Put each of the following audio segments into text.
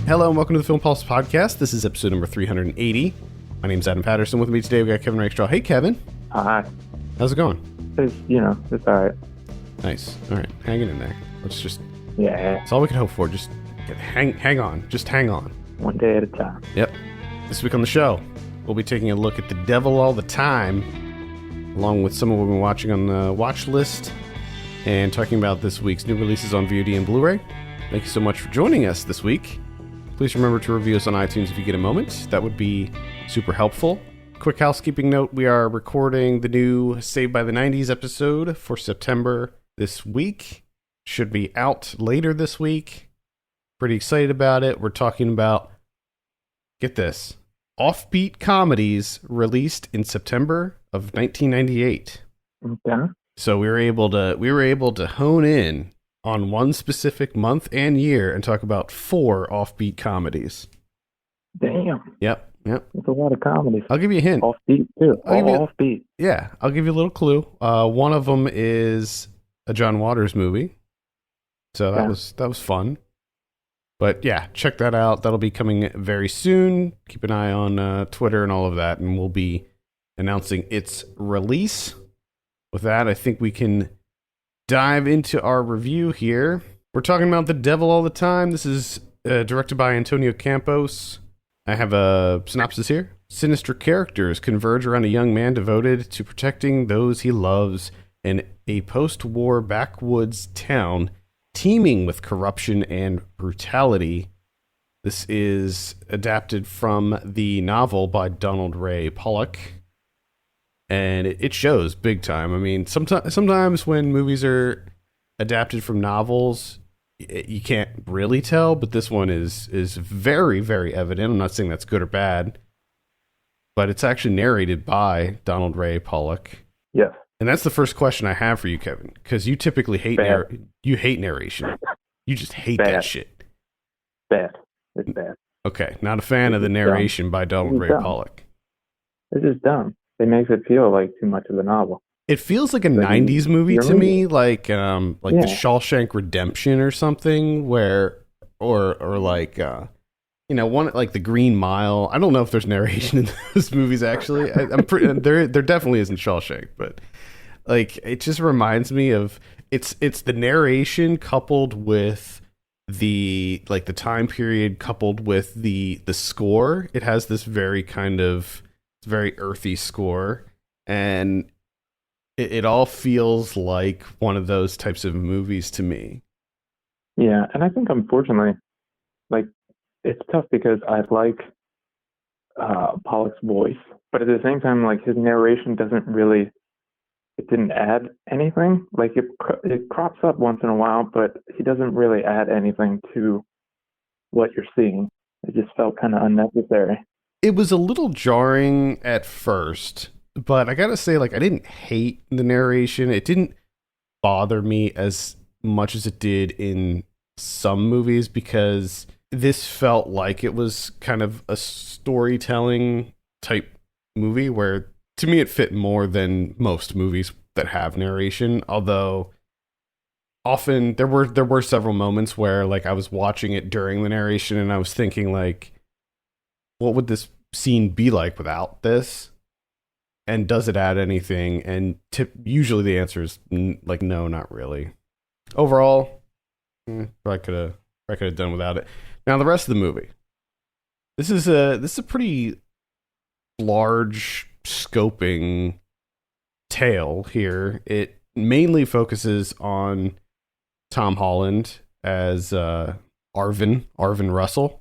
Hello and welcome to the Film Pulse Podcast. This is episode number 380. My name's Adam Patterson. With me today we got Kevin Rakestraw. Hey, Kevin. Hi. How's it going? It's all right. Nice. All right. Hanging in there. Let's just... Yeah. That's all we can hope for. Just hang on. Just hang on. One day at a time. Yep. This week on the show, we'll be taking a look at The Devil All the Time, along with some of what we've been watching on the watch list, and talking about this week's new releases on VOD and Blu-ray. Thank you so much for joining us this week. Please remember to review us on iTunes if you get a moment. That would be super helpful. Quick housekeeping note, we are recording the new Saved by the 90s episode for September this week. Should be out later this week. Pretty excited about it. We're talking about, get this, offbeat comedies released in September of 1998. Okay. So we were able to hone in on one specific month and year and talk about 4 offbeat comedies. Damn. Yep. That's a lot of comedies. I'll give you a hint. Offbeat, too. Offbeat. Yeah, I'll give you a little clue. One of them is a John Waters movie. So that was fun. But yeah, check that out. That'll be coming very soon. Keep an eye on Twitter and all of that, and we'll be announcing its release. With that, I think we can dive into our review here. We're talking about The Devil All the Time. This is directed by Antonio Campos. I have a synopsis here. Sinister characters converge around a young man devoted to protecting those he loves in a post-war backwoods town teeming with corruption and brutality. This is adapted from the novel by Donald Ray Pollock. And it shows big time. I mean, sometimes when movies are adapted from novels, you can't really tell, but this one is very, very evident. I'm not saying that's good or bad, but it's actually narrated by Donald Ray Pollock. Yes. And that's the first question I have for you, Kevin, because you typically hate you hate narration. You just hate that shit. Bad. It's bad. Okay, not a fan of the narration by Donald Ray Pollock. It's just dumb. It makes it feel like too much of a novel. It feels like a 90s movie to me, like the Shawshank Redemption or something, where or like one like The Green Mile. I don't know if there's narration in those movies actually. I'm pretty there definitely isn't Shawshank, but like it just reminds me of it's the narration coupled with the time period coupled with the score. It has this very kind of very earthy score, and it all feels like one of those types of movies to me. Yeah, and I think unfortunately, like, it's tough because I like Pollock's voice, but at the same time, like, his narration it didn't add anything. Like, it crops up once in a while, but he doesn't really add anything to what you're seeing. It just felt kind of unnecessary. It was a little jarring at first, but I gotta say, like, I didn't hate the narration. It didn't bother me as much as it did in some movies, because this felt like it was kind of a storytelling type movie where, to me, it fit more than most movies that have narration. Although often there were several moments where, like, I was watching it during the narration and I was thinking, like, what would this scene be like without this? And does it add anything? And usually the answer is like, no, not really. Overall, I could have done without it. Now the rest of the movie. This is a pretty large scoping tale here. It mainly focuses on Tom Holland as Arvin Russell.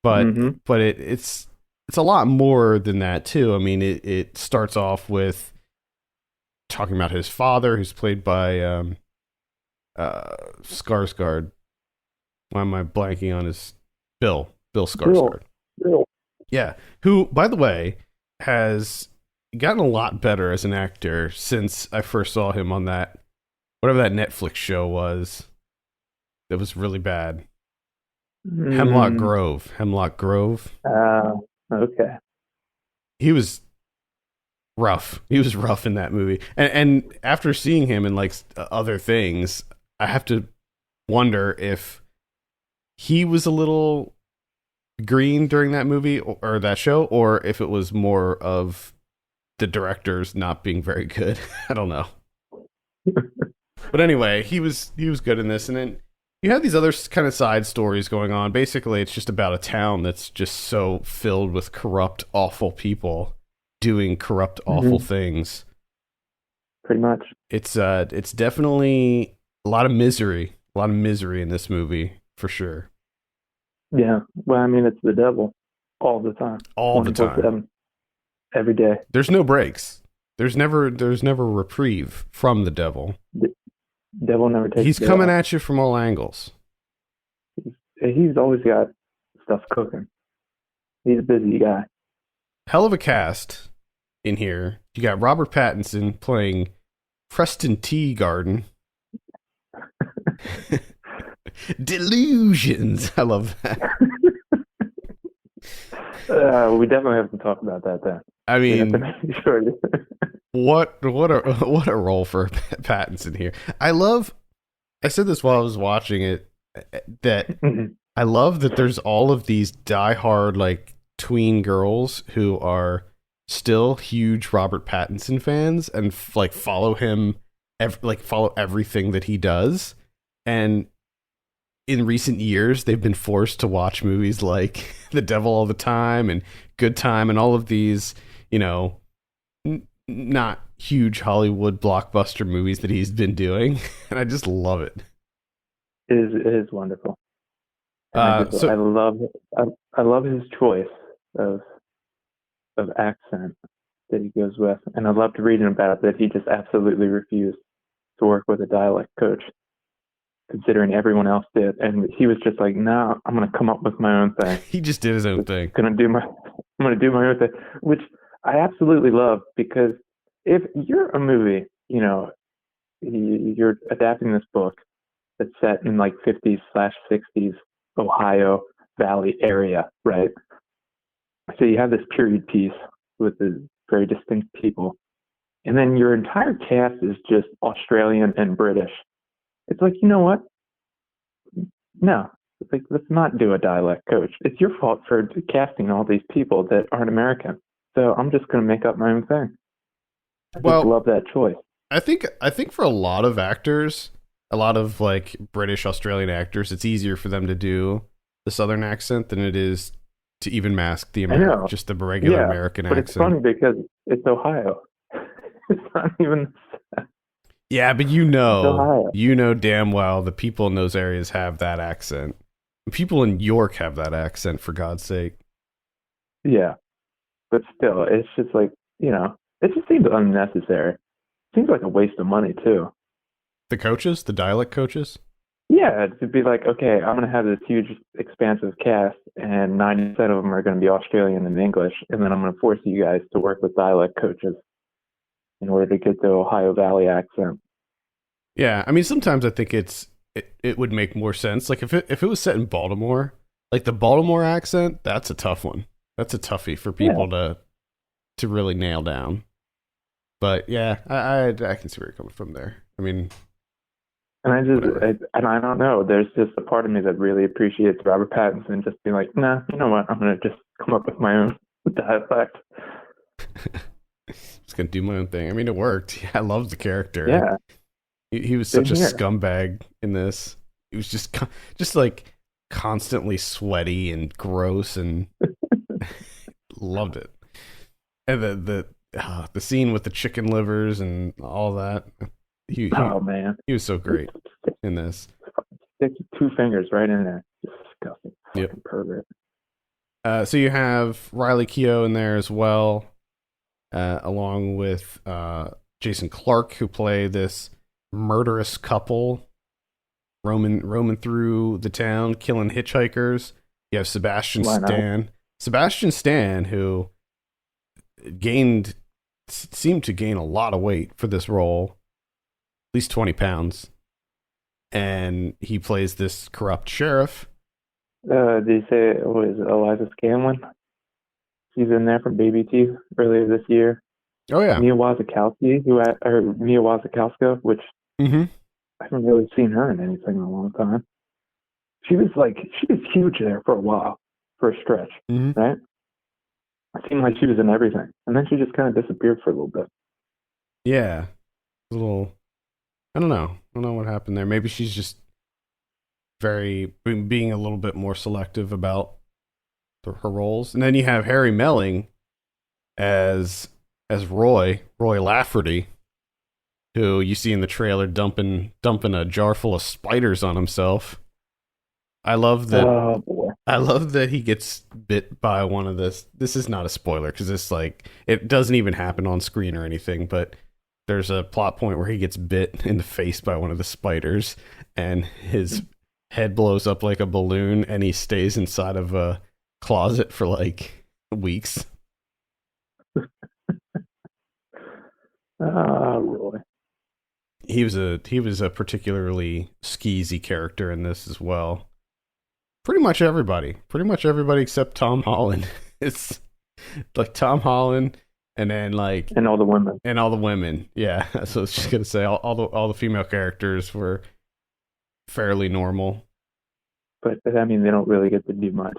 But it's a lot more than that too. I mean, it starts off with talking about his father, who's played by Skarsgård. Why am I blanking on his Bill Skarsgård? Bill. Yeah, who, by the way, has gotten a lot better as an actor since I first saw him on that whatever that Netflix show was that was really bad. Hemlock Grove. Okay. He was rough. He was rough in that movie. And after seeing him in like other things, I have to wonder if he was a little green during that movie or that show, or if it was more of the directors not being very good. I don't know. But anyway, he was good in this, and then you have these other kind of side stories going on. Basically, it's just about a town that's just so filled with corrupt, awful people doing corrupt, awful things. Pretty much. It's definitely a lot of misery in this movie for sure, Yeah. Well, I mean, it's the devil all the time, all the time. 24/7, every day. There's no breaks. There's never reprieve from the devil. The devil never takes. He's coming at you from all angles. He's always got stuff cooking. He's a busy guy. Hell of a cast in here. You got Robert Pattinson playing Preston T. Garden. Delusions. I love that. We definitely have to talk about that then. I mean, Sure. what a role for Pattinson here. I said this while I was watching it, that I love that there's all of these diehard like tween girls who are still huge Robert Pattinson fans and like follow him, follow everything that he does. And in recent years, they've been forced to watch movies like The Devil All the Time and Good Time and all of these, not huge Hollywood blockbuster movies that he's been doing. And I just love it. It is wonderful. I love his choice of accent that he goes with, and I loved reading about that he just absolutely refused to work with a dialect coach, considering everyone else did, and he was just like, "No, I'm going to come up with my own thing." He just did his own thing. I'm going to do my own thing, which I absolutely love, because if you're a movie, you're adapting this book that's set in like 50s/60s Ohio Valley area, right? So you have this period piece with the very distinct people, and then your entire cast is just Australian and British. It's like, you know what? No, it's like, let's not do a dialect coach. It's your fault for casting all these people that aren't American. So I'm just going to make up my own thing. I just love that choice. I think for a lot of actors, a lot of like British Australian actors, it's easier for them to do the Southern accent than it is to even mask the just the regular American accent. But it's funny because it's Ohio. It's not even. Yeah, but you know damn well the people in those areas have that accent. People in York have that accent, for God's sake. Yeah, but still, it's just like, it just seems unnecessary. Seems like a waste of money too. The dialect coaches? Yeah, to be like, okay, I'm going to have this huge, expansive cast, and 90% of them are going to be Australian and English, and then I'm going to force you guys to work with dialect coaches in order to get the Ohio Valley accent. Yeah, I mean, sometimes I think it would make more sense. Like if it was set in Baltimore, like the Baltimore accent, that's a tough one. That's a toughie for people to really nail down. But yeah, I can see where you're coming from there. I mean, and I don't know. There's just a part of me that really appreciates Robert Pattinson just being like, nah, you know what? I'm going to just come up with my own dialect. Just going to do my own thing. I mean, it worked. I love the character. Yeah. He was such a scumbag in this. He was just like constantly sweaty and gross, and loved it. And the scene with the chicken livers and all that. Oh man, he was so great in this. Stick 2 fingers right in there. Disgusting. Fucking pervert. So you have Riley Keough in there as well, along with Jason Clarke, who play this murderous couple roaming through the town, killing hitchhikers. You have Sebastian Stan, who seemed to gain a lot of weight for this role, at least 20 pounds, and he plays this corrupt sheriff. Did you say it was Eliza Scanlon? She's in there from Baby Teeth earlier this year. Oh yeah, Mia Wasikowska, which I haven't really seen her in anything in a long time. she was huge there for a while, for a stretch, Hmm. right? It seemed like she was in everything, and then she just kind of disappeared for a little bit. Yeah, a little. I don't know. I don't know what happened there. Maybe she's just being a little bit more selective about her roles. And then you have Harry Melling as Roy Lafferty, who you see in the trailer dumping a jar full of spiders on himself. I love that. Oh boy. I love that he gets bit by one of this. This is not a spoiler because it's like it doesn't even happen on screen or anything, but there's a plot point where he gets bit in the face by one of the spiders and his head blows up like a balloon and he stays inside of a closet for like weeks. Roy. He was a particularly skeezy character in this as well. Pretty much everybody except Tom Holland. It's like Tom Holland, and then like And all the women. and all the women. Yeah, so I was just gonna say all the female characters were fairly normal. But I mean, they don't really get to do much.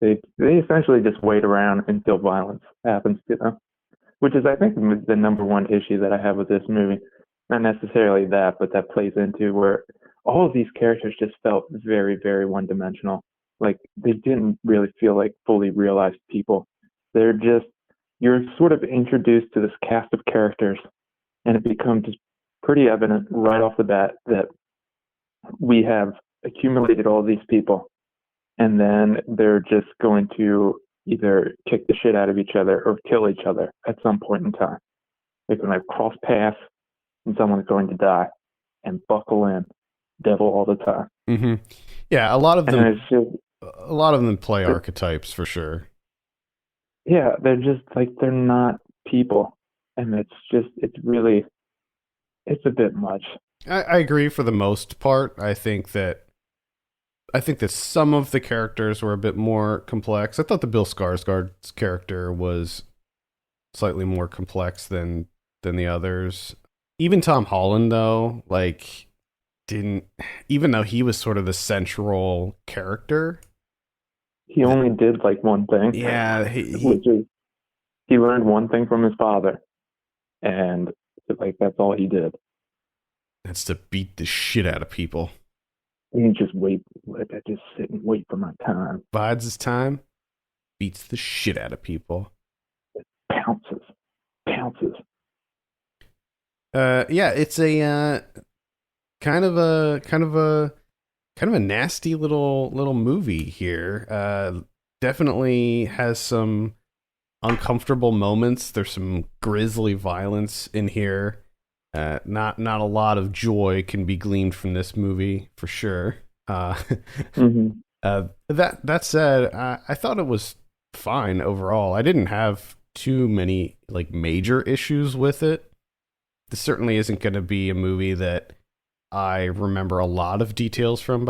They essentially just wait around until violence happens to them, which is, I think, the number one issue that I have with this movie. Not necessarily that, but that plays into where all of these characters just felt very, very one-dimensional. Like they didn't really feel like fully realized people. They're just you're sort of introduced to this cast of characters, and it becomes pretty evident right off the bat that we have accumulated all these people, and then they're just going to either kick the shit out of each other or kill each other at some point in time. They're going to cross paths, and someone's going to die, and buckle in, devil all the time. Mm-hmm. Yeah, a lot of them play But- archetypes for sure. yeah, they're just like they're not people, and it's a bit much. I agree for the most part. I think that some of the characters were a bit more complex. I thought the Bill Skarsgård's character was slightly more complex than the others. Even Tom Holland, though, like didn't even though he was sort of the central character. He only did like one thing. Yeah, Which is he learned one thing from his father, and like that's all he did. that's to beat the shit out of people. He just wait, like I just sit and wait for my time. Bides his time, beats the shit out of people. Pounces, pounces. Yeah, it's a kind of a nasty little movie here. Definitely has some uncomfortable moments. There's some grisly violence in here. Not a lot of joy can be gleaned from this movie for sure. Mm-hmm. That said, I thought it was fine overall. I didn't have too many like major issues with it. This certainly isn't going to be a movie that I remember a lot of details from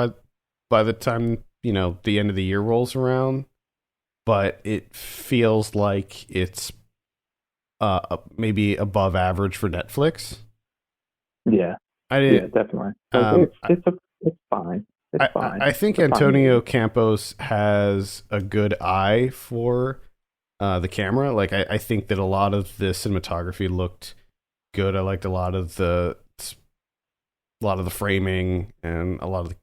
by the time the end of the year rolls around. But it feels like it's maybe above average for Netflix. Yeah, I yeah, didn't. definitely. It's fine. It's fine. I think It's a fine Antonio movie. Campos has a good eye for the camera. Like I think that a lot of the cinematography looked good. I liked a lot of the framing and a lot of the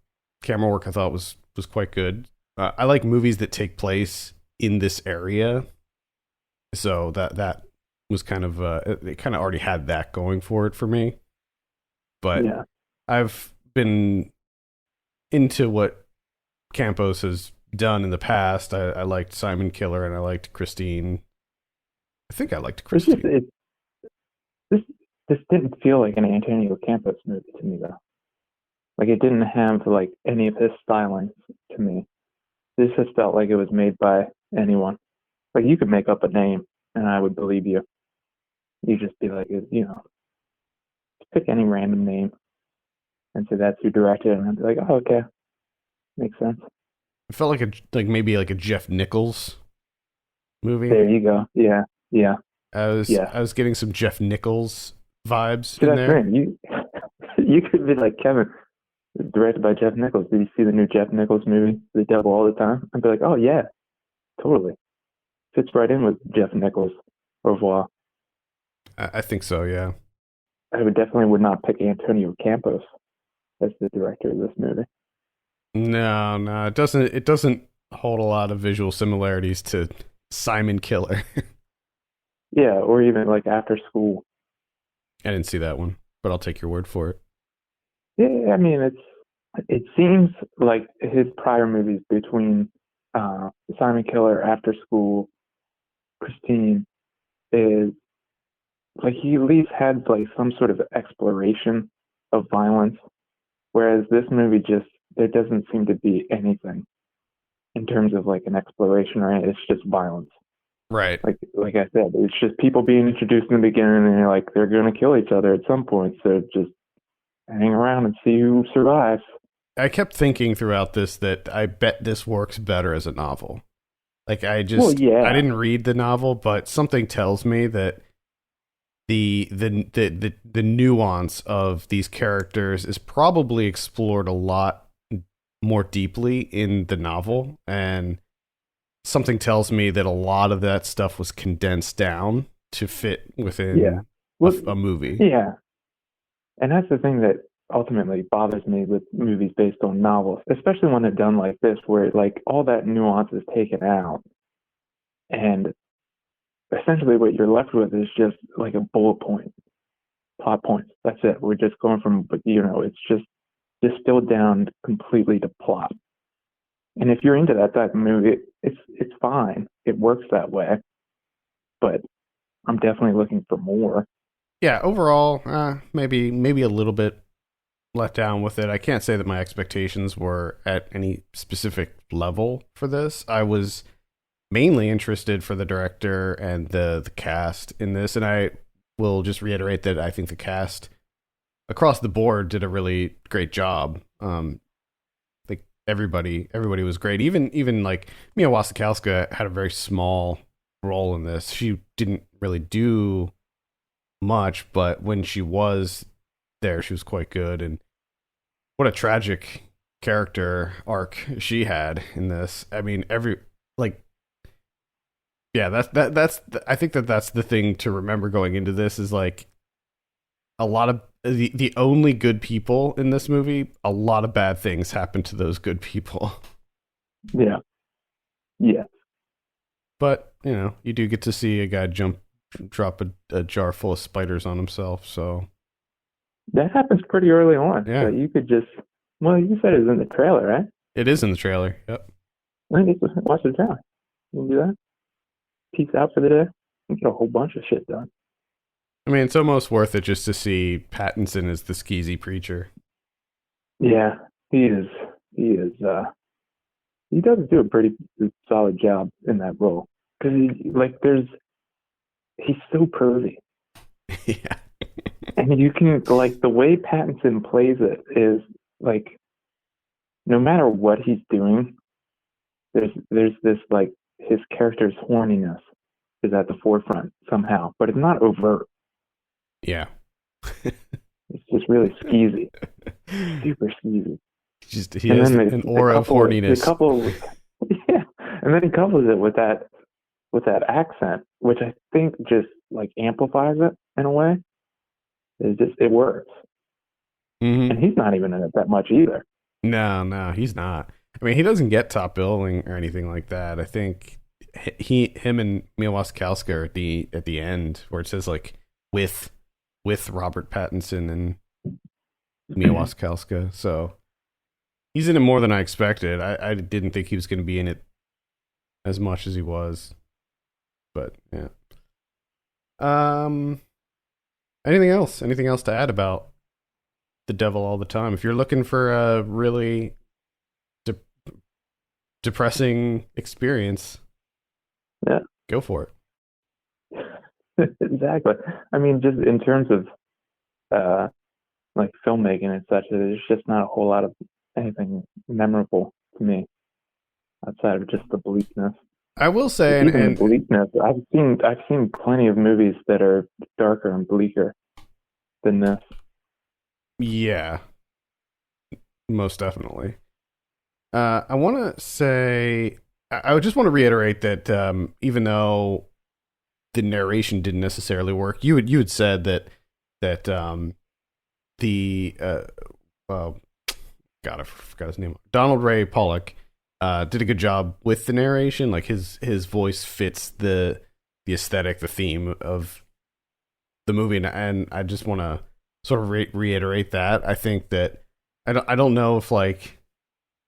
camera work. I thought was quite good. I like movies that take place in this area, so that was kind of it kind of already had that going for it for me. But Yeah, I've been into what Campos has done in the past. I liked Simon Killer and I liked Christine. I think I liked it's just Christine. this this didn't feel like an Antonio Campos movie to me though. Like it didn't have like any of his stylings to me. This just felt like it was made by anyone. Like you could make up a name and I would believe you. You just be like, pick any random name and say that's who directed it, and I'd be like, oh, okay, makes sense. It felt maybe like a Jeff Nichols movie. There you go. Yeah, yeah, yeah. I was getting some Jeff Nichols vibes See, in that's there. right. You could be like Kevin. It's directed by Jeff Nichols. Did you see the new Jeff Nichols movie, The Devil All the Time? I'd be like, oh yeah, totally. Fits right in with Jeff Nichols' au revoir. I think so. Yeah. I would definitely would not pick Antonio Campos as the director of this movie. No, no, it doesn't. It doesn't hold a lot of visual similarities to Simon Killer. Yeah, or even like After School. I didn't see that one, but I'll take your word for it. Yeah, I mean, it seems like his prior movies between Simon Killer, After School, Christine is like he at least had like some sort of exploration of violence, whereas this movie just there doesn't seem to be anything in terms of like an exploration, right? It's just violence. Right. Like I said, it's just people being introduced in the beginning, and you're like they're gonna kill each other at some point, so just hang around and see who survives. I kept thinking throughout this that I bet this works better as a novel. Like Well, I yeah, didn't read the novel, but something tells me that the nuance of these characters is probably explored a lot more deeply in the novel, and something tells me that a lot of that stuff was condensed down to fit yeah. within Well, a movie. yeah, and that's the thing that ultimately bothers me with movies based on novels, especially when they're done like this, where like all that nuance is taken out, and essentially what you're left with is just like a bullet point, plot points. That's it. We're just going from, but it's just distilled down completely to plot. And if you're into that type of movie, it's fine. It works that way. But I'm definitely looking for more. Yeah, overall, maybe a little bit let down with it. I can't say that my expectations were at any specific level for this. I was mainly interested for the director and the cast in this, and I will just reiterate that I think the cast across the board did a really great job. I think everybody was great. Even like Mia Wasikowska had a very small role in this. She didn't really do much, but when she was there, she was quite good. And what a tragic character arc she had in this. I mean, like yeah, I think that's the thing to remember going into this is like a lot of the only good people in this movie, a lot of bad things happen to those good people. Yeah. Yeah. But, you do get to see a guy drop a jar full of spiders on himself, so That happens pretty early on. yeah. So you could just, well, you said it was in the trailer, right? It is in the trailer. Yep. Let me just watch the trailer. You can do that. Peace out for the day. You get a whole bunch of shit done. I mean, it's almost worth it just to see Pattinson as the skeezy preacher. Yeah, he is. He is. He does do a pretty solid job in that role because he's so pervy, Yeah. and you can like the way Pattinson plays it is like no matter what he's doing, there's this like his character's horniness is at the forefront somehow, but it's not overt. Yeah. It's just really skeezy, super skeezy. He And has then an aura of horniness. yeah, and then he couples it with that accent, which I think just like amplifies it in a way. It works, Mm-hmm. and he's not even in it that much either. No, he's not. I mean, he doesn't get top billing or anything like that. I think him and Mia Wasikowska are at the end where it says like with Robert Pattinson and Mia Wasikowska. So he's in it more than I expected. I didn't think he was going to be in it as much as he was, but yeah. Anything else? Anything else to add about The Devil All the Time? If you're looking for a really depressing experience, Yeah, go for exactly. I mean, just in terms of like filmmaking and such, there's just not a whole lot of anything memorable to me outside of just the bleakness. I will say, Even the and bleakness, I've seen plenty of movies that are darker and bleaker than this. yeah, most definitely. I want to say, I would just want to reiterate that even though the narration didn't necessarily work, you had said that the well, God, I forgot his name. Donald Ray Pollock did a good job with the narration. Like his voice fits the aesthetic, the theme of the movie, and I just want to sort of reiterate that. I think that I don't know if like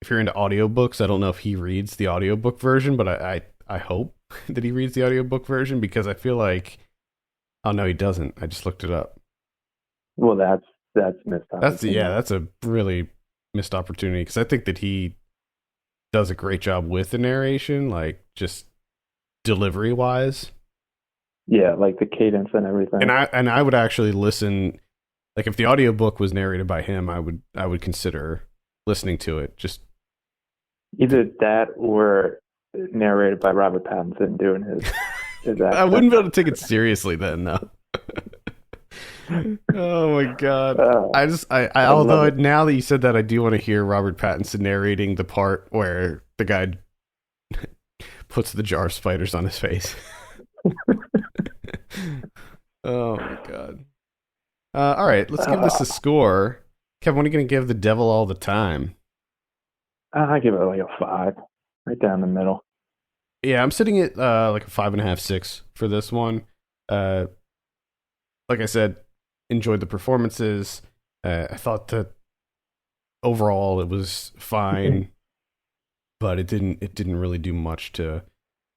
if you're into audiobooks, I don't know if he reads the audiobook version, but I hope that he reads the audiobook version because I feel like oh no, he doesn't. I just looked it up. Well, that's missed Yeah, opportunity. that's a really missed opportunity because I think that he does a great job with the narration, like just delivery wise. Yeah, like the cadence and everything. And I would actually listen like if the audiobook was narrated by him, I would consider listening to it. Just Either that or narrated by Robert Pattinson doing his I accent. wouldn't be able to take it seriously then, though. Oh my god. I I love although it. now that you said that I do want to hear Robert Pattinson narrating the part where the guy puts the jar of spiders on his face. Oh my god. All right, let's give this a score. Kevin, what are you going to give The Devil All the Time? I give it like a 5, right down the middle. Yeah, I'm sitting at like a 5.5, 6 for this one. Uh, like I said, enjoyed the performances. I thought that overall it was fine, but it didn't really do much to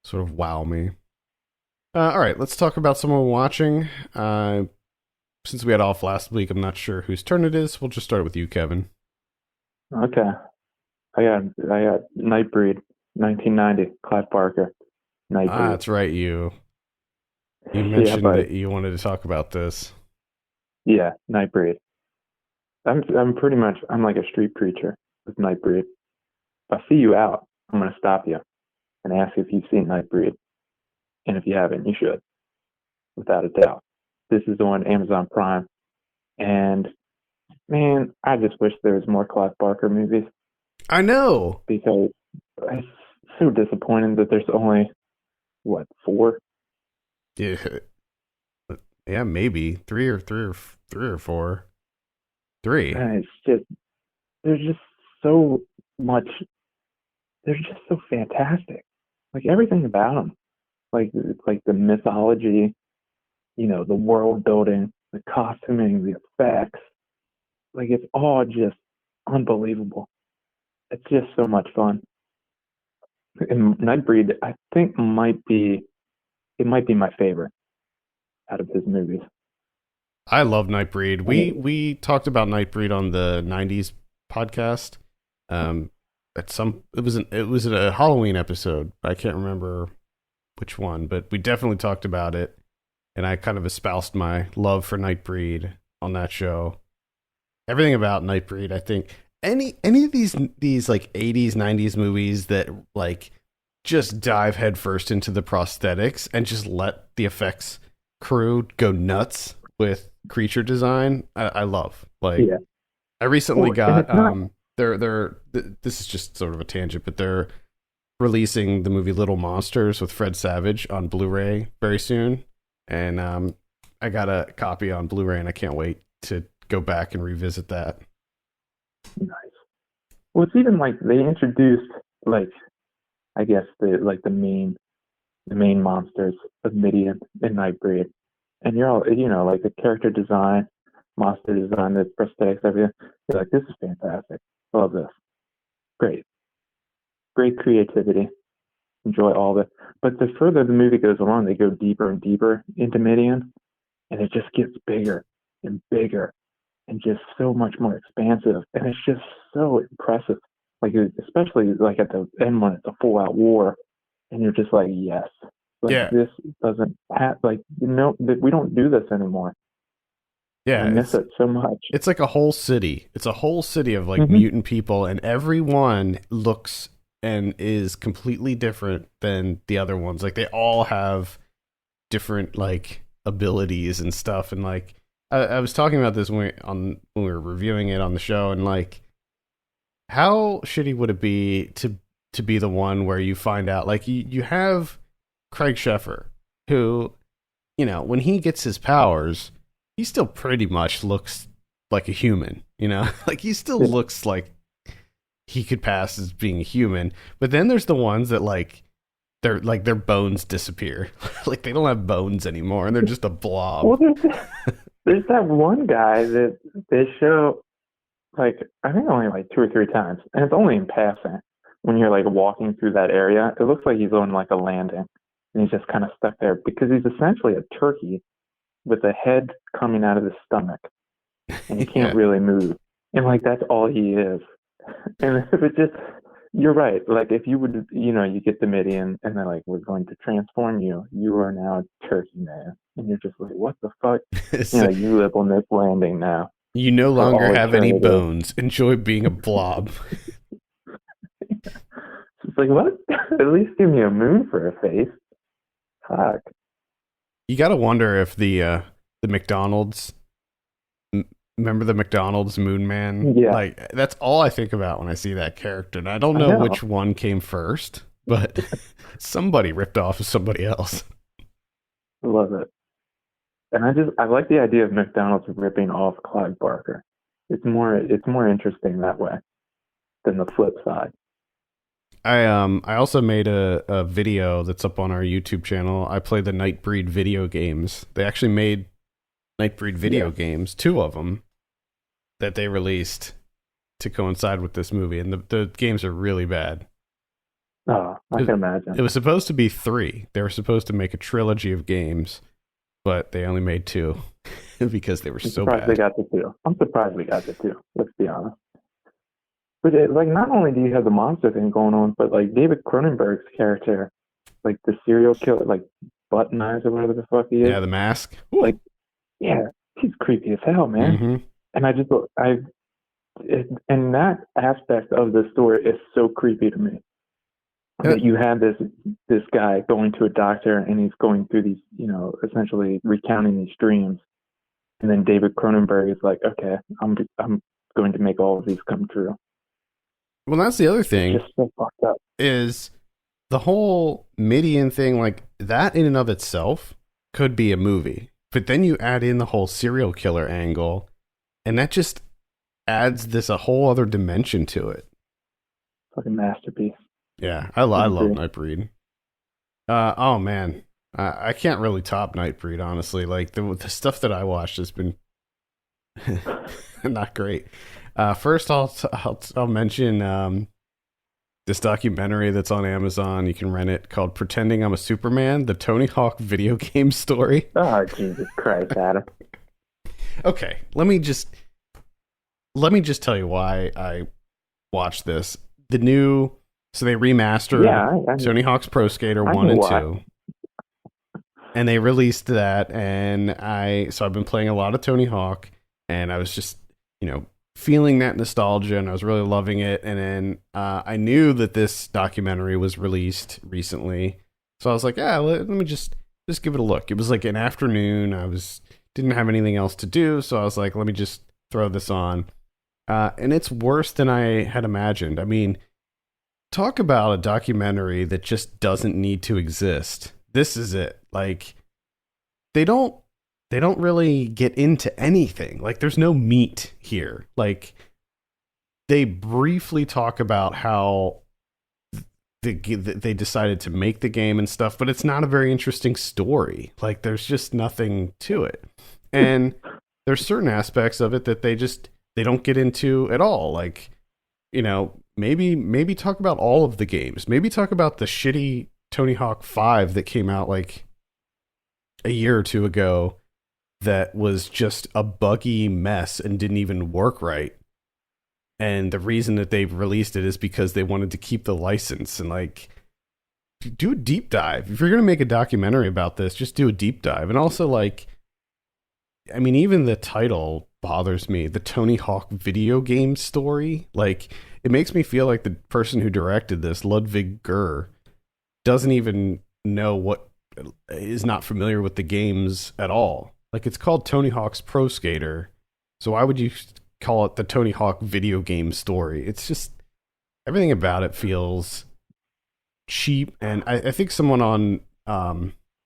sort of wow me. All right, let's talk about someone we're watching. Since we had off last week, I'm not sure whose turn it is. We'll just start with you, Kevin. Okay, I got Nightbreed, 1990, Clive Barker, Ah, Nightbreed. that's right. You Yeah, mentioned but that you wanted to talk about this. yeah, Nightbreed. I'm pretty much I'm like a street preacher with Nightbreed. If I see you out, I'm gonna stop you and ask you if you've seen Nightbreed, and if you haven't, you should, without a doubt. This is on Amazon Prime, and man, I just wish there was more Clive Barker movies I know. because it's so disappointing that there's only what 4. Yeah, yeah, maybe three or four. Three. And it's just there's just so much. They're just so fantastic. Like everything about them, like the mythology, the world building, the costuming, the effects. Like it's all just unbelievable. It's just so much fun. And Nightbreed, I think it might be my favorite out of his movies. I love Nightbreed. And We talked about Nightbreed on the '90s podcast. It was a Halloween episode. I can't remember which one, but we definitely talked about it, and I kind of espoused my love for Nightbreed on that show. Everything about Nightbreed, I think. Any of these like '80s, '90s movies that like just dive headfirst into the prosthetics and just let the effects crew go nuts with creature design, I love. Like yeah, I recently well, and got it's not. this is just sort of a tangent, but they're releasing the movie Little Monsters with Fred Savage on Blu-ray very soon, and I got a copy on Blu-ray, and I can't wait to go back and revisit that. Nice. Well, it's even like they introduced like I guess the main monsters of Midian and Nightbreed, and you're all like the character design, monster design, the prosthetics, everything. You're like, this is fantastic. Love this. Great, great creativity. Enjoy all of it. But the further the movie goes along, they go deeper and deeper into Midian, and it just gets bigger and bigger and just so much more expansive, and it's just so impressive. Like especially like at the end when it's a full out war, and you're just like, yes, like Yeah, this doesn't have like that we don't do this anymore, and I yeah, miss it so much. it's like a whole city. It's a whole city of like Hmm. mutant people, and everyone looks and is completely different than the other ones. Like they all have different like abilities and stuff. And like I was talking about this when we were reviewing it on the show, and like how shitty would it be to be the one where you find out like you have Craig Sheffer, who, you know, when he gets his powers, he still pretty much looks like a human, you know? Like he still looks he could pass as being a human. But then there's the ones that their bones disappear. Like they don't have bones anymore and they're just a blob. Well, there's that one guy that they show, like, I think only like two or three times, and it's only in passing. When you're like walking through that area, it looks like he's on like a landing, and he's just kind of stuck there because he's essentially a turkey with a head coming out of his stomach, and he can't really move. And like that's all he is. And if it just, you're right. Like if you would, you know, you get the MIDI and they're like, we're going to transform you. You are now a turkey man, and you're just like, what the fuck? So, you live on this landing now. You no longer have any bones. Enjoy being a blob. It's like, what? At least give me a moon for a face. Fuck. You got to wonder if the McDonald's, remember the McDonald's Moon Man? Yeah. Like that's all I think about when I see that character. And I don't know which one came first, but somebody ripped off of somebody else. I love it. And I like the idea of McDonald's ripping off Clive Barker. It's more interesting that way than the flip side. I also made a video that's up on our YouTube channel. I play the Nightbreed video games. They actually made Nightbreed video games, 2 of them, that they released to coincide with this movie, and the games are really bad. Oh, I can imagine. It was supposed to be 3. They were supposed to make a trilogy of games, but they only made 2 because they were so bad. They got the 2. I'm surprised we got the 2. Let's be honest. But like, not only do you have the monster thing going on, but like David Cronenberg's character, like the serial killer, like Button Eyes or whatever the fuck he is. Yeah, the mask. Like, yeah, he's creepy as hell, man. Mm-hmm. And and that aspect of the story is so creepy to me. That you have this guy going to a doctor and he's going through these, you know, essentially recounting these dreams, and then David Cronenberg is like, okay, I'm going to make all of these come true. Well, that's the other thing. Just so fucked up. Is the whole Midian thing, like that in and of itself could be a movie, but then you add in the whole serial killer angle, and that just adds a whole other dimension to it. Fucking masterpiece. Yeah, I love Nightbreed. Oh man, I can't really top Nightbreed, honestly. Like the stuff that I watched has been not great. First, I'll mention this documentary that's on Amazon. You can rent it, called "Pretending I'm a Superman: The Tony Hawk Video Game Story." Oh Jesus Christ, Adam. Okay, let me just tell you why I watched this. So they remastered Tony Hawk's Pro Skater 1 and 2. And they released that, and so I've been playing a lot of Tony Hawk, and I was just, you know, feeling that nostalgia, and I was really loving it. And then I knew that this documentary was released recently, so I was like, yeah, let me just give it a look. It was like an afternoon. Didn't have anything else to do, so I was like, let me just throw this on. And it's worse than I had imagined. I mean, talk about a documentary that just doesn't need to exist. This is it. Like, they don't really get into anything. Like, there's no meat here. Like, they briefly talk about how they decided to make the game and stuff, but it's not a very interesting story. Like, there's just nothing to it. And there's certain aspects of it that they don't get into at all. Like, you know, maybe talk about all of the games. Maybe talk about the shitty Tony Hawk 5 that came out like a year or two ago that was just a buggy mess and didn't even work right. And the reason that they've released it is because they wanted to keep the license. And like, do a deep dive. If you're going to make a documentary about this, just do a deep dive. And also, like, I mean, even the title bothers me. The Tony Hawk Video Game Story. Like, it makes me feel like the person who directed this, Ludwig Gurr, doesn't even know is not familiar with the games at all. Like, it's called Tony Hawk's Pro Skater. So why would you call it the Tony Hawk Video Game Story? It's just, everything about it feels cheap. And I think someone on,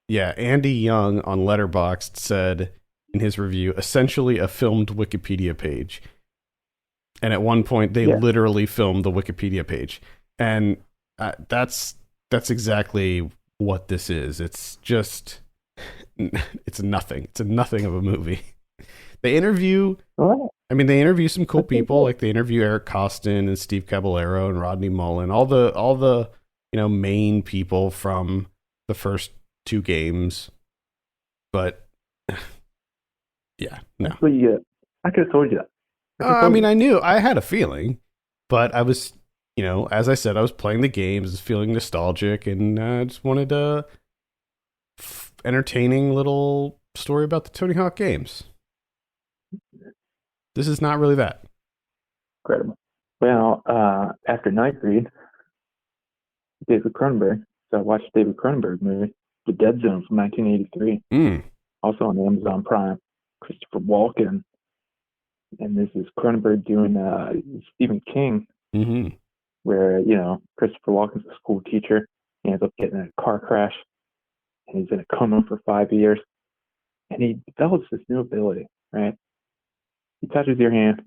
Andy Young on Letterboxd said in his review, essentially a filmed Wikipedia page. And at one point, they Yeah. literally filmed the Wikipedia page, and that's exactly what this is. It's just, it's nothing. It's a nothing of a movie. They interview, Well, they interview some cool that's pretty people, good. like they interview Eric Costin and Steve Caballero and Rodney Mullen, all the main people from the first two games. But yeah, no. That's what you get. I could have told you that. I could have told you. I knew, I had a feeling, but I was, as I said, I was playing the games, was feeling nostalgic, and I just wanted a entertaining little story about the Tony Hawk games. This is not really that. Incredible. Well, after Nightbreed, David Cronenberg. So I watched David Cronenberg movie, The Dead Zone from 1983, Mm. also on Amazon Prime. Christopher Walken, and this is Cronenberg doing Stephen King, Hmm. where Christopher Walken's a school teacher. He ends up getting in a car crash, and he's in a coma for 5 years, and he develops this new ability. Right, he touches your hand,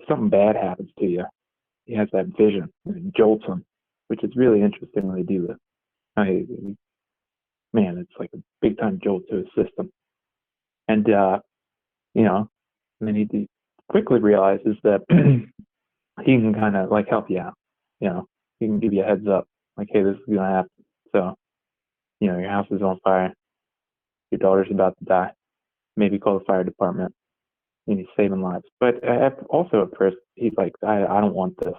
something bad happens to you. He has that vision, and it jolts him, which is really interesting when they do this. I, Man, it's like a big time jolt to his system. And and then he quickly realizes that he can kind of like help you out. He can give you a heads up, like, hey, this is gonna happen. So, your house is on fire, your daughter's about to die. Maybe call the fire department. And he's saving lives. But also at first, he's like, I don't want this.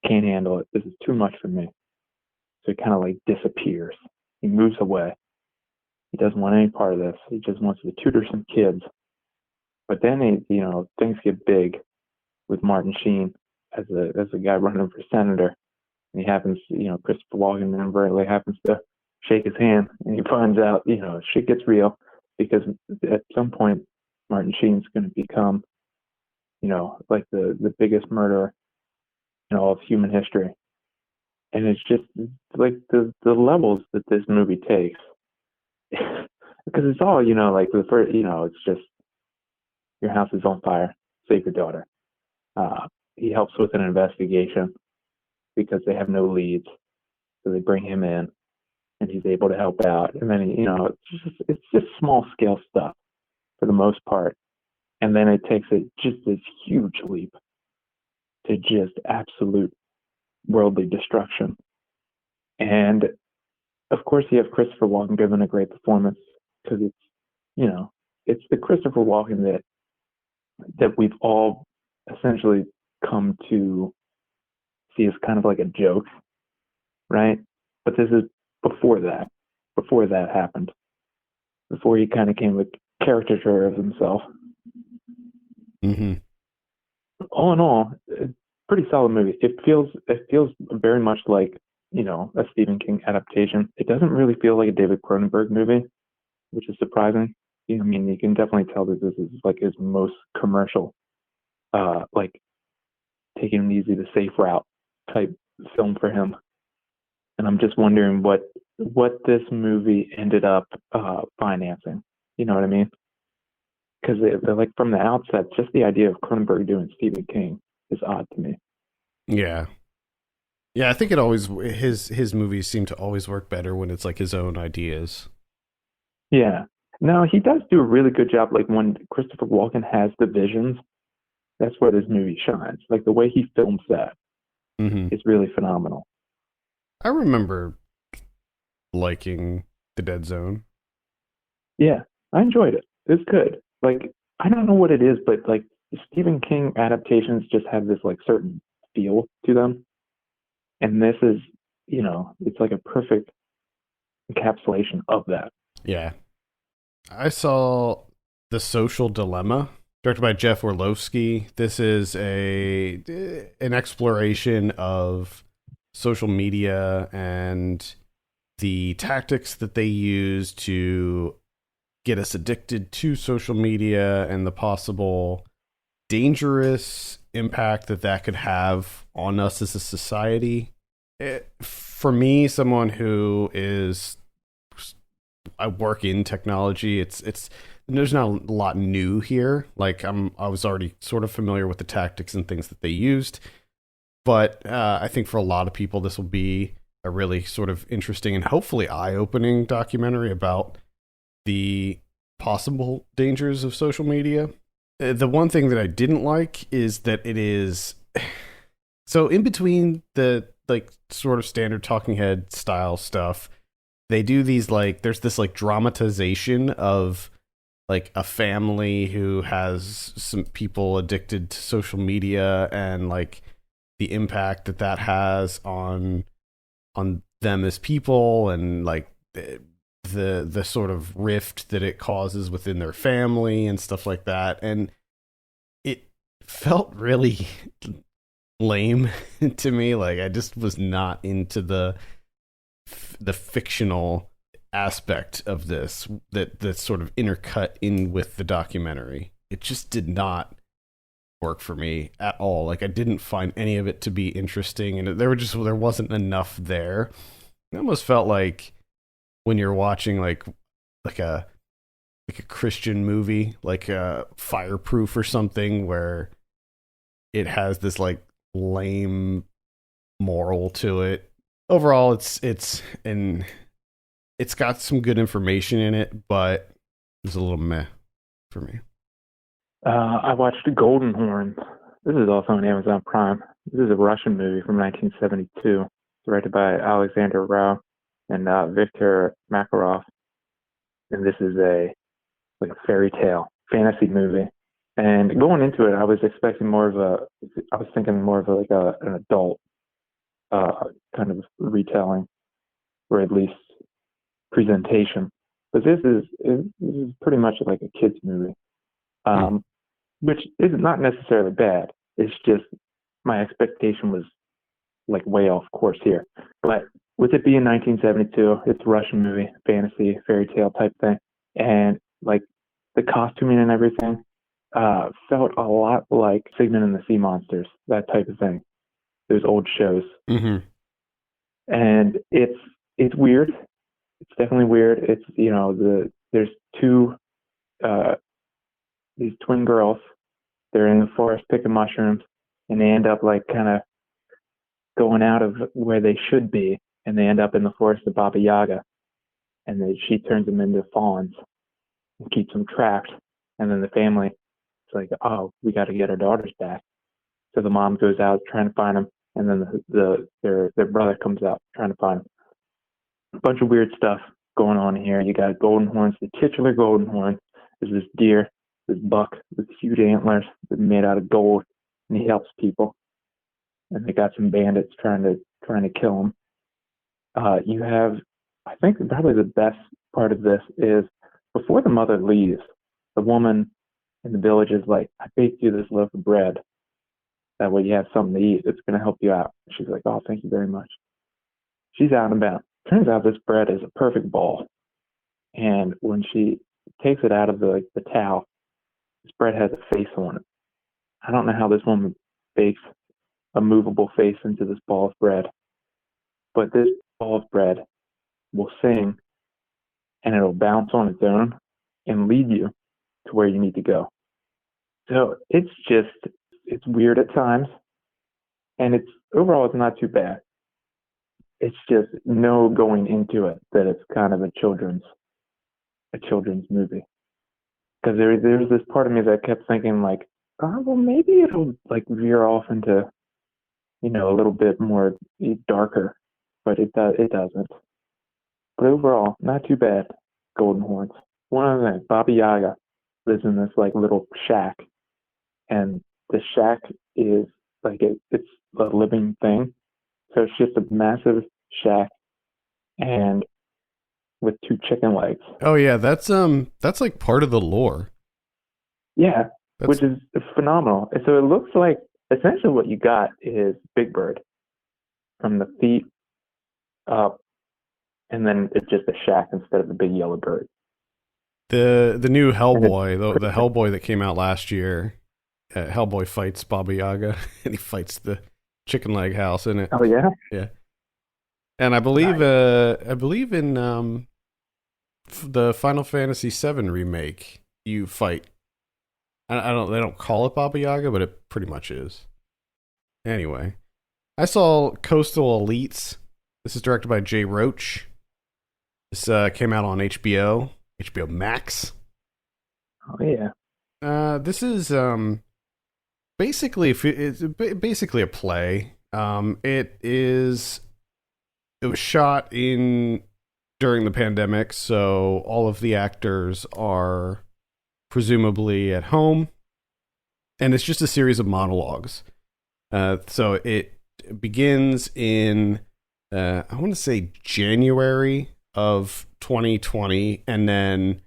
Can't handle it. This is too much for me. So he kind of like disappears. He moves away. He doesn't want any part of this. He just wants to tutor some kids. But then things get big with Martin Sheen as a guy running for senator. And he happens, Christopher Walken inadvertently happens to shake his hand, and he finds out, shit gets real, because at some point Martin Sheen's going to become, like the biggest murderer in all of human history. And it's just like the levels that this movie takes, because it's all, like the first, it's just your house is on fire, save your daughter. He helps with an investigation because they have no leads, so they bring him in, and he's able to help out. And then it's just small scale stuff for the most part, and then it takes it just this huge leap to just absolute worldly destruction. And of course, you have Christopher Walken giving a great performance, because it's the Christopher Walken that we've all essentially come to see as kind of like a joke, right? But this is before that happened, before he kind of came with caricature of himself. Hmm. All in all, pretty solid movie. It feels very much like a Stephen King adaptation. It doesn't really feel like a David Cronenberg movie, which is surprising. You can definitely tell that this is like his most commercial, like taking it easy, the safe route type film for him. And I'm just wondering what this movie ended up financing. You know what I mean? Because like from the outset, just the idea of Cronenberg doing Stephen King is odd to me. Yeah. Yeah, I think it always, his movies seem to always work better when it's like his own ideas. Yeah. No, he does do a really good job. Like when Christopher Walken has the visions, that's where this movie shines. Like the way he films that Hmm. is really phenomenal. I remember liking The Dead Zone. Yeah, I enjoyed it. It's good. Like I don't know what it is, but like Stephen King adaptations just have this like certain feel to them, and this is, it's like a perfect encapsulation of that. Yeah. I saw The Social Dilemma, directed by Jeff Orlovsky. This is an exploration of social media and the tactics that they use to get us addicted to social media, and the possible dangerous impact that that could have on us as a society. For me, someone who is, I work in technology, it's there's not a lot new here. Like I was already sort of familiar with the tactics and things that they used, but I think for a lot of people this will be a really sort of interesting and hopefully eye-opening documentary about the possible dangers of social media. The one thing that I didn't like is that it is so in between the like sort of standard talking head style stuff, they do these like there's this like dramatization of like a family who has some people addicted to social media and like the impact that that has on them as people and like the sort of rift that it causes within their family and stuff like that. And it felt really lame to me. Like I just was not into the fictional aspect of this that sort of intercut in with the documentary. It just did not work for me at all. Like I didn't find any of it to be interesting, and there wasn't enough there. It almost felt like when you're watching like a Christian movie, like Fireproof or something, where it has this like lame moral to it. Overall, it's got some good information in it, but it's a little meh for me. I watched Golden Horns. This is also on Amazon Prime. This is a Russian movie from 1972. It's directed by Alexander Rao and Viktor Makarov. And this is a fairy tale fantasy movie. And going into it, I was thinking more of an adult kind of retelling, or at least presentation. But this is pretty much like a kids movie, which is not necessarily bad. It's just my expectation was like way off course here. But with it being 1972, it's a Russian movie, fantasy, fairy tale type thing, and like the costuming and everything felt a lot like Sigmund and the Sea Monsters, that type of thing. Those old shows, and it's weird. It's definitely weird. It's there's two these twin girls. They're in the forest picking mushrooms, and they end up like kind of going out of where they should be, and they end up in the forest of Baba Yaga, and then she turns them into fawns and keeps them trapped. And then the family is like, oh, we got to get our daughters back. So the mom goes out trying to find them, and then their brother comes out trying to find them. A bunch of weird stuff going on here. You got golden horns. The titular golden horn is this deer, this buck with huge antlers made out of gold, and he helps people. And they got some bandits trying to kill him. You have, I think, probably the best part of this is before the mother leaves, the woman in the village is like, I baked you this loaf of bread. That way you have something to eat. It's going to help you out. She's like, oh, thank you very much. She's out and about. Turns out this bread is a perfect ball. And when she takes it out of the towel, this bread has a face on it. I don't know how this woman bakes a movable face into this ball of bread, but this ball of bread will sing, and it'll bounce on its own and lead you to where you need to go. So it's weird at times, and overall it's not too bad. It's just no going into it that it's kind of a children's movie. Because there's this part of me that kept thinking like, oh, well, maybe it'll like veer off into, a little bit more darker, but it doesn't. But overall, not too bad. Golden Horns. One other thing, Baba Yaga lives in this like little shack, and the shack is like it's a living thing. So it's just a massive shack, and with two chicken legs. Oh yeah, that's like part of the lore. Yeah, which is phenomenal. And so it looks like essentially what you got is Big Bird from the feet up, and then it's just a shack instead of a big yellow bird. The new Hellboy, the Hellboy that came out last year, Hellboy fights Baba Yaga, and he fights the chicken leg house in it. Oh yeah, Yeah, and nice. I believe in the Final Fantasy VII remake, you fight. I don't. They don't call it Baba Yaga, but it pretty much is. Anyway, I saw Coastal Elites. This is directed by Jay Roach. This came out on HBO Max. Oh yeah. This is basically it's basically a play. It was shot in during the pandemic, so all of the actors are presumably at home, and it's just a series of monologues. So it begins in I want to say January of 2020, and then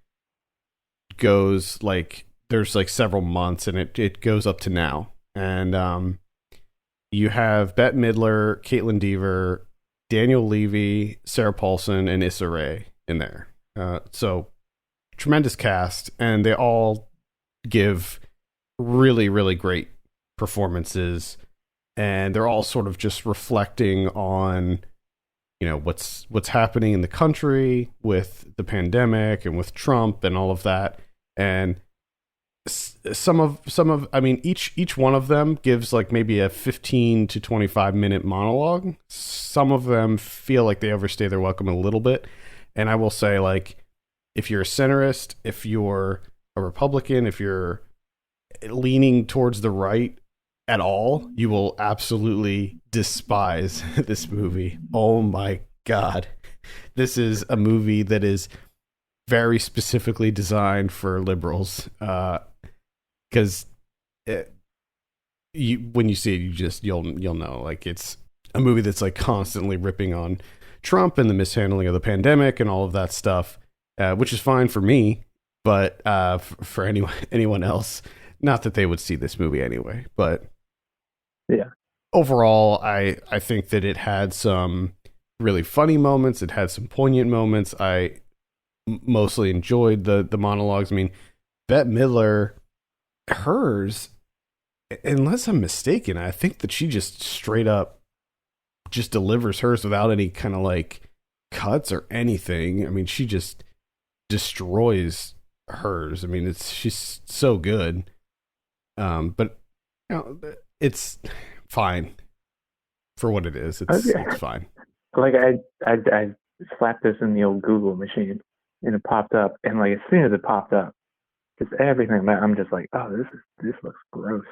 goes like there's like several months, and it goes up to now. And you have Bette Midler, Caitlin Dever, Daniel Levy, Sarah Paulson, and Issa Rae in there. So tremendous cast, and they all give really, really great performances, and they're all sort of just reflecting on what's happening in the country with the pandemic and with Trump and all of that. And some of I mean, each one of them gives like maybe a 15 to 25-minute monologue. Some of them feel like they overstay their welcome a little bit, and I will say, like, if you're a centrist, if you're a Republican, if you're leaning towards the right at all, you will absolutely despise this movie. Oh my god. This is a movie that is very specifically designed for liberals, because when you see it, you'll know, like, it's a movie that's like constantly ripping on Trump and the mishandling of the pandemic and all of that stuff, which is fine for me, but for anyone else, not that they would see this movie anyway. But Yeah. overall, I think that it had some really funny moments. It had some poignant moments. I mostly enjoyed the monologues. I mean, Bette Midler, hers, unless I'm mistaken, I think that she just straight up just delivers hers without any kind of like cuts or anything. I mean, she just destroys hers. I mean, she's so good. But it's fine for what it is. It's Okay. it's fine. Like I slapped this in the old Google machine, and it popped up, and like as soon as it popped up, just everything about I'm just like, oh, this looks gross.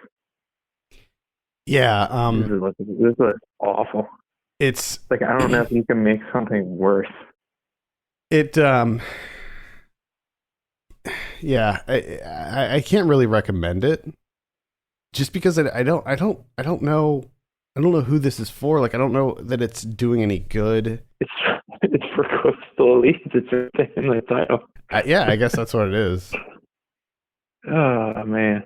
Yeah. This looks awful. It's Like I don't know if you can make something worse. it. Yeah. I can't really recommend it, just because I don't know. I don't know who this is for. Like, I don't know that it's doing any good. It's it's for coastal elites. It's right in the title. Yeah, I guess that's what it is. Oh man.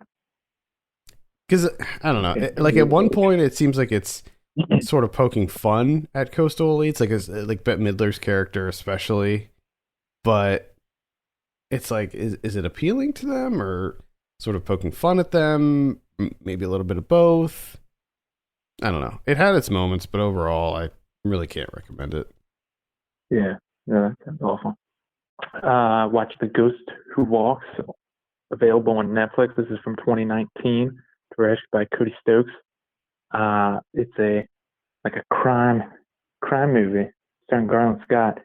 Because I don't know. Like, at one point, it seems like it's sort of poking fun at coastal elites, like Bette Midler's character especially. But it's like, is it appealing to them, or sort of poking fun at them? Maybe a little bit of both. I don't know. It had its moments, but overall, I really can't recommend it. Yeah. No, that sounds awful. Watch The Ghost Who Walks, available on Netflix. This is from 2019, directed by Cody Stokes. It's a crime movie starring Garland Scott,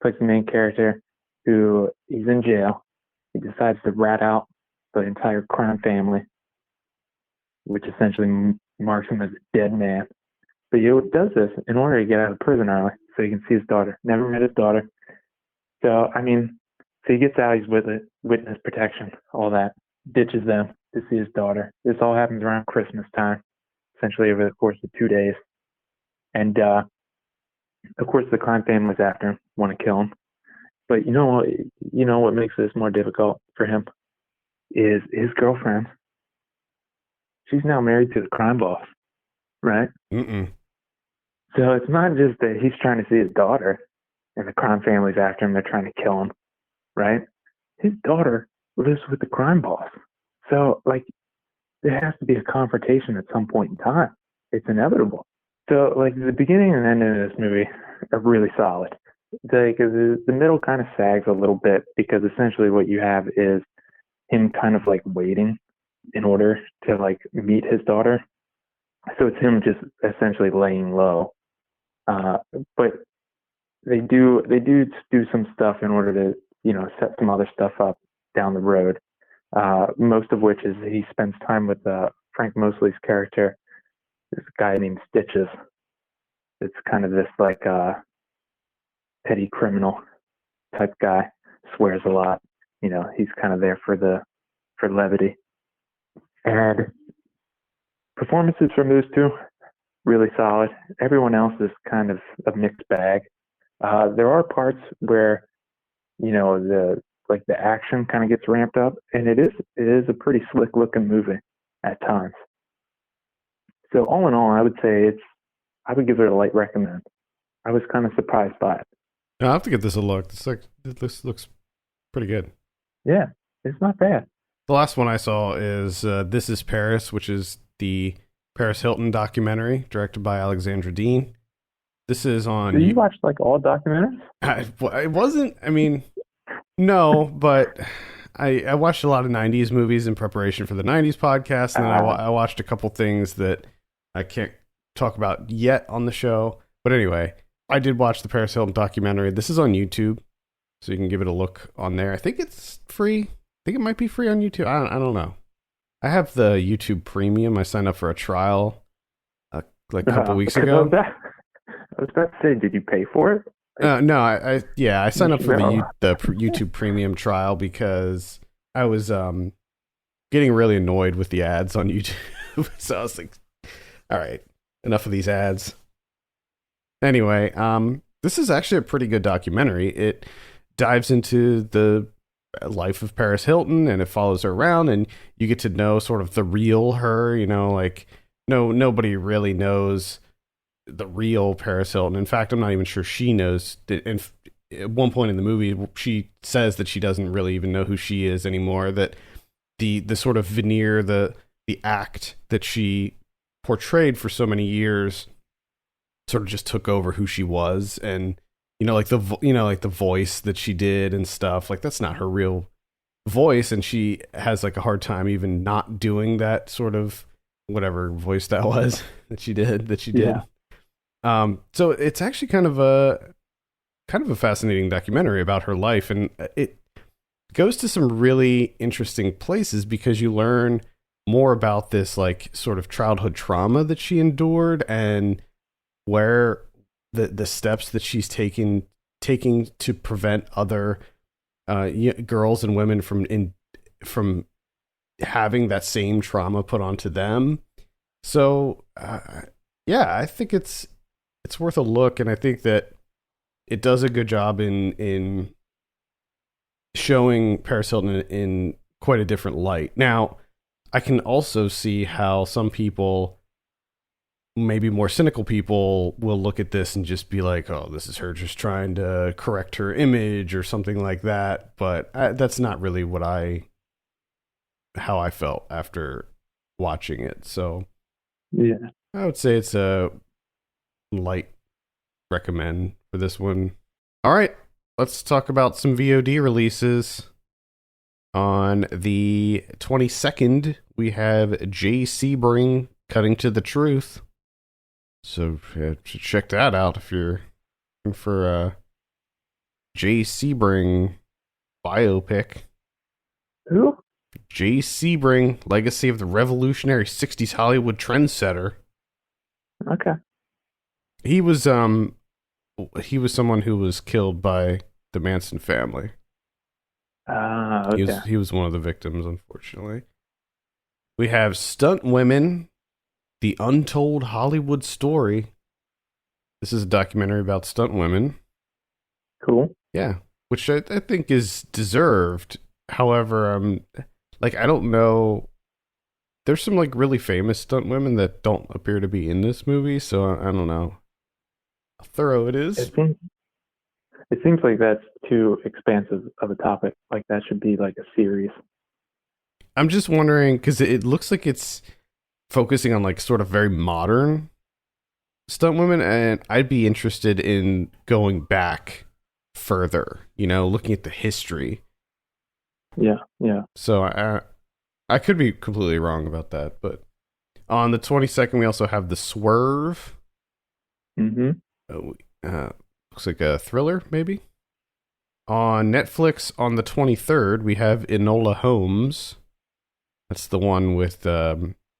plays the main character who he's in jail. He decides to rat out the entire crime family, which essentially marks him as a dead man. But he does this in order to get out of prison early so he can see his daughter. Never met his daughter. So, I mean, so he gets out, he's with it, witness protection, all that, ditches them to see his daughter. This all happens around Christmas time, essentially over the course of 2 days. And, of course, the crime family's after him, want to kill him. But you know what makes this more difficult for him is his girlfriend. She's now married to the crime boss, right? Mm-mm. So it's not just that he's trying to see his daughter and the crime family's after him, they're trying to kill him, right? His daughter lives with the crime boss. So, like, there has to be a confrontation at some point in time. It's inevitable. So, like, the beginning and end of this movie are really solid. The middle kind of sags a little bit because essentially what you have is him kind of like waiting in order to like meet his daughter. So it's him just essentially laying low. Uh, but they do some stuff in order to set some other stuff up down the road. Most of which is he spends time with Frank Mosley's character, this guy named Stitches. It's kind of this like petty criminal type guy, swears a lot. He's kind of there for levity. And performances from those two really solid. Everyone else is kind of a mixed bag. There are parts where the action kind of gets ramped up, and it is a pretty slick looking movie at times. So all in all, I would give it a light recommend. I was kind of surprised by it. I'll have to give this a look. This looks pretty good. Yeah, it's not bad. The last one I saw is This Is Paris, which is the Paris Hilton documentary directed by Alexandra Dean. This is on... Did you watch like all documentaries? I wasn't... I mean, no, but I watched a lot of 90s movies in preparation for the 90s podcast, and then I watched a couple things that I can't talk about yet on the show. But anyway, I did watch the Paris Hilton documentary. This is on YouTube, so you can give it a look on there. I think it's free. I think it might be free on YouTube. I don't know. I have the YouTube Premium. I signed up for a trial like a couple weeks ago. I was about to say, did you pay for it? No, I signed up for the YouTube Premium trial because I was getting really annoyed with the ads on YouTube. So I was like, all right, enough of these ads. Anyway, this is actually a pretty good documentary. It dives into the life of Paris Hilton, and it follows her around, and you get to know sort of the real her. Nobody really knows the real Paris Hilton. In fact, I'm not even sure she knows. And at one point in the movie, she says that she doesn't really even know who she is anymore. That the sort of veneer, the act that she portrayed for so many years, sort of just took over who she was, and the voice that she did and stuff. Like, that's not her real voice, and she has like a hard time even not doing that sort of whatever voice that was that she did. Yeah. So it's actually kind of a fascinating documentary about her life, and it goes to some really interesting places because you learn more about this like sort of childhood trauma that she endured and where the steps that she's taking to prevent other girls and women from having that same trauma put onto them. So I think it's worth a look, and I think that it does a good job in showing Paris Hilton in quite a different light. Now, I can also see how some people, maybe more cynical people, will look at this and just be like, oh, this is her just trying to correct her image or something like that. But that's not really how I felt after watching it. So yeah, I would say it's a light recommend for this one. All right, let's talk about some VOD releases. On the 22nd, we have Jay Sebring, Cutting to the Truth. So check that out if you're looking for a Jay Sebring biopic. Who? Jay Sebring, legacy of the revolutionary 60s Hollywood trendsetter. Okay. He was someone who was killed by the Manson family. Okay. He was one of the victims, unfortunately. We have Stunt Women, The Untold Hollywood Story. This is a documentary about stunt women. Cool. Yeah, which I think is deserved. However, I don't know. There's some like really famous stunt women that don't appear to be in this movie, so I don't know how thorough it is. It seems like that's too expansive of a topic. Like, that should be like a series. I'm just wondering because it looks like it's focusing on like sort of very modern stunt women, and I'd be interested in going back further, looking at the history. Yeah, yeah. So I could be completely wrong about that, but on the 22nd we also have The Swerve. Mm-hmm. Looks like a thriller, maybe. On Netflix on the 23rd we have Enola Holmes. That's the one with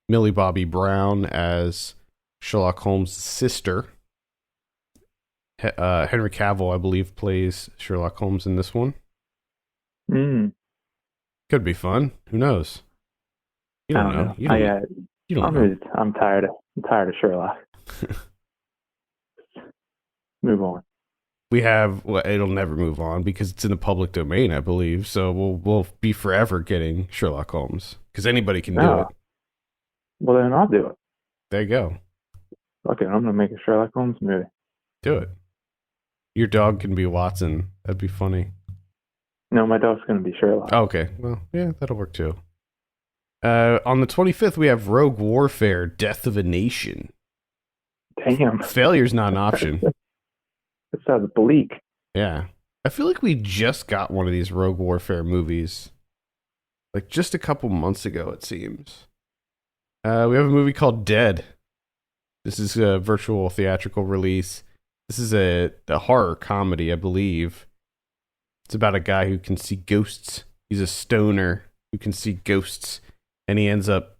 Millie Bobby Brown as Sherlock Holmes' sister. Henry Cavill, I believe, plays Sherlock Holmes in this one. Could be fun. Who knows? You don't know. You don't know. I'm tired of Sherlock. Move on. We have it'll never move on because it's in the public domain, I believe. So we'll be forever getting Sherlock Holmes because anybody can do it. Well, then I'll do it. There you go. Okay, I'm gonna make a Sherlock Holmes movie. Do it. Your dog can be Watson. That'd be funny. No, my dog's gonna be Sherlock. Oh, okay. Well, yeah, that'll work too. On the 25th, we have Rogue Warfare: Death of a Nation. Damn. Failure's not an option. That sounds bleak. Yeah. I feel like we just got one of these Rogue Warfare movies. Like just a couple months ago, it seems. We have a movie called Dead. This is a virtual theatrical release. This is a horror comedy, I believe. It's about a guy who can see ghosts. He's a stoner who can see ghosts. And he ends up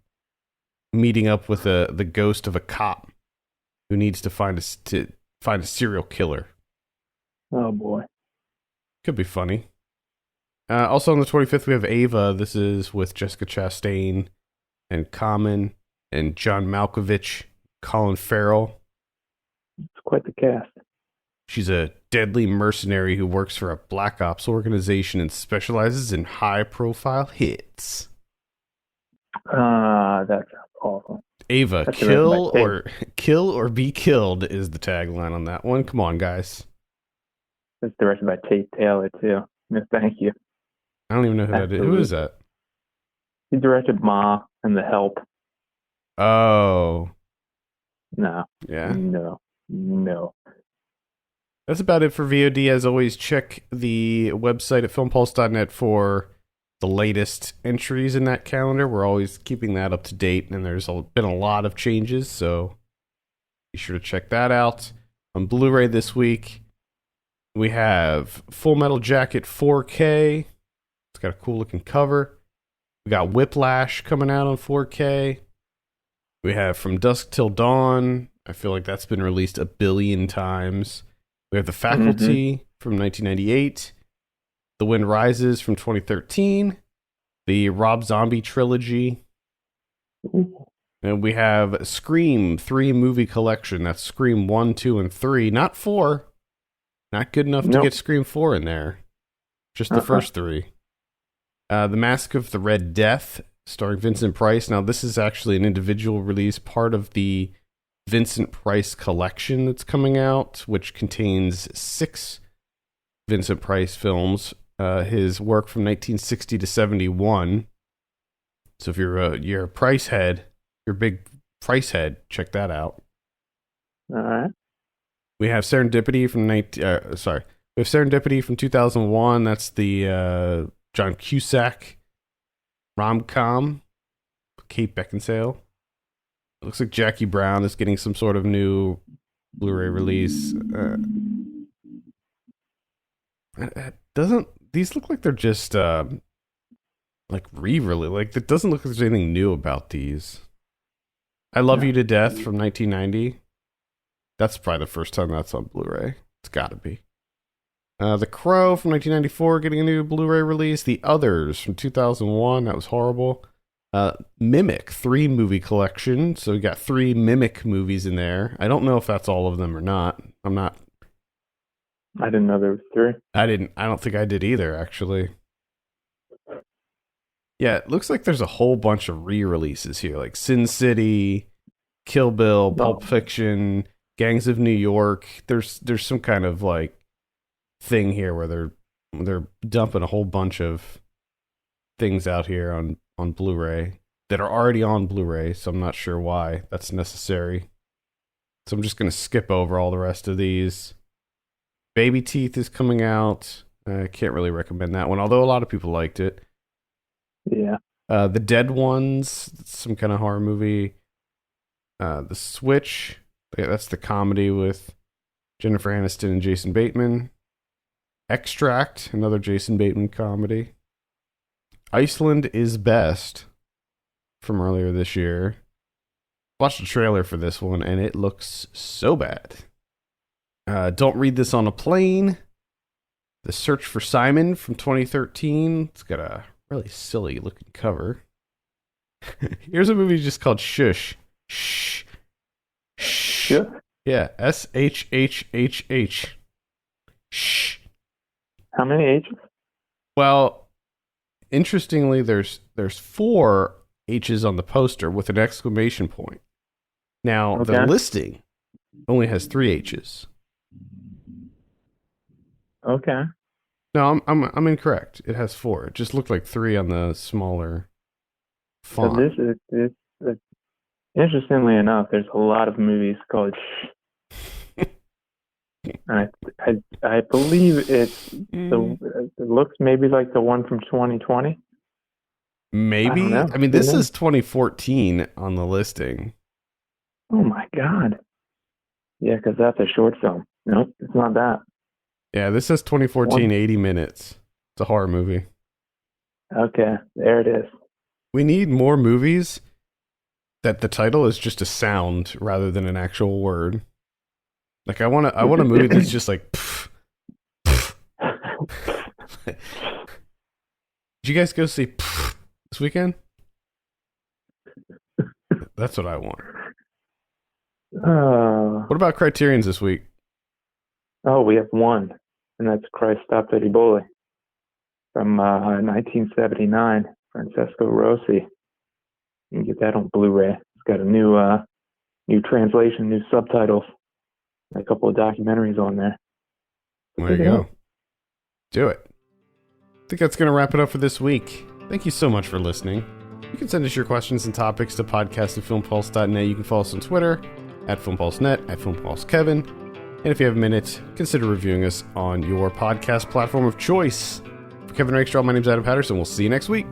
meeting up with the ghost of a cop who needs to find a serial killer. Oh boy. Could be funny. Also on the 25th, we have Ava. This is with Jessica Chastain and Common and John Malkovich, Colin Farrell. It's quite the cast. She's a deadly mercenary who works for a black ops organization and specializes in high-profile hits. That sounds awful. Ava, kill or be killed is the tagline on that one. Come on, guys. It's directed by Tate Taylor, too. No, thank you. I don't even know who that is. Who is that? He directed Ma and The Help. Oh. No. Yeah. No. That's about it for VOD. As always, check the website at filmpulse.net for the latest entries in that calendar. We're always keeping that up to date, and there's been a lot of changes, so be sure to check that out. On Blu-ray this week, we have Full Metal Jacket 4K. It's got a cool looking cover. We got Whiplash coming out on 4K. We have From Dusk Till Dawn. I feel like that's been released 1 billion times. We have The Faculty from 1998. The Wind Rises from 2013. The Rob Zombie trilogy. And we have Scream 3 movie collection. That's Scream 1, 2, and 3. Not 4. Not good enough to get Scream 4 in there. Just the first 3. The Mask of the Red Death, starring Vincent Price. Now, this is actually an individual release, part of the Vincent Price collection that's coming out, which contains 6 Vincent Price films. His work from 1960 to 71. So if you're a Price head, you're a big Price head, check that out. All right. We have Serendipity from we have Serendipity from 2001. That's the John Cusack rom-com, Kate Beckinsale. It looks like Jackie Brown is getting some sort of new Blu-ray release. These look like they're just like re-release. Like it doesn't look like there's anything new about these. I Love You to Death from 1990. That's probably the first time that's on Blu-ray. It's got to be. The Crow from 1994 getting a new Blu-ray release. The Others from 2001. That was horrible. Mimic 3 movie collection. So we got 3 Mimic movies in there. I don't know if that's all of them or not. I didn't know there was 3. I don't think I did either, actually. Yeah, it looks like there's a whole bunch of re-releases here, like Sin City, Kill Bill, Pulp Fiction, Gangs of New York. There's some kind of like thing here where they're dumping a whole bunch of things out here on on Blu-ray that are already on Blu-ray, so I'm not sure why that's necessary. So I'm just going to skip over all the rest of these. Baby Teeth is coming out. I can't really recommend that one, although a lot of people liked it. Yeah. The Dead Ones, some kind of horror movie. The Switch, that's the comedy with Jennifer Aniston and Jason Bateman. Extract, another Jason Bateman comedy. Iceland is Best from earlier this year. Watched the trailer for this one, and it looks so bad. Don't Read This on a Plane. The Search for Simon from 2013. It's got a really silly looking cover. Here's a movie just called Shush. Shh. Shh. Yeah, SHHHH. Shh. How many H's? Well, interestingly, there's 4 H's on the poster with an exclamation point. Now, the listing only has 3 H's. Okay. No, I'm incorrect. It has 4. It just looked like 3 on the smaller font. So this is interestingly enough, there's a lot of movies called Shh. And I believe it looks maybe like the one from 2020. Maybe. I mean, this is 2014 on the listing. Oh my God. Yeah, because that's a short film. Nope, it's not that. Yeah, this says 2014, 80 minutes. It's a horror movie. Okay, there it is. We need more movies that the title is just a sound rather than an actual word. Like I want a movie that's just like pff, pff. Did you guys go see pff this weekend? That's what I want. What about Criterion's this week? Oh, we have one, and that's Christ Stopped at Ebola from 1979, Francesco Rossi. You can get that on Blu-ray. It's got a new translation, new subtitles, and a couple of documentaries on there. There you go. Do it. I think that's going to wrap it up for this week. Thank you so much for listening. You can send us your questions and topics to podcast@filmpulse.net. You can follow us on Twitter @FilmPulseNet, @FilmPulseKevin. And if you have a minute, consider reviewing us on your podcast platform of choice. For Kevin Rakestraw, my name's Adam Patterson. We'll see you next week.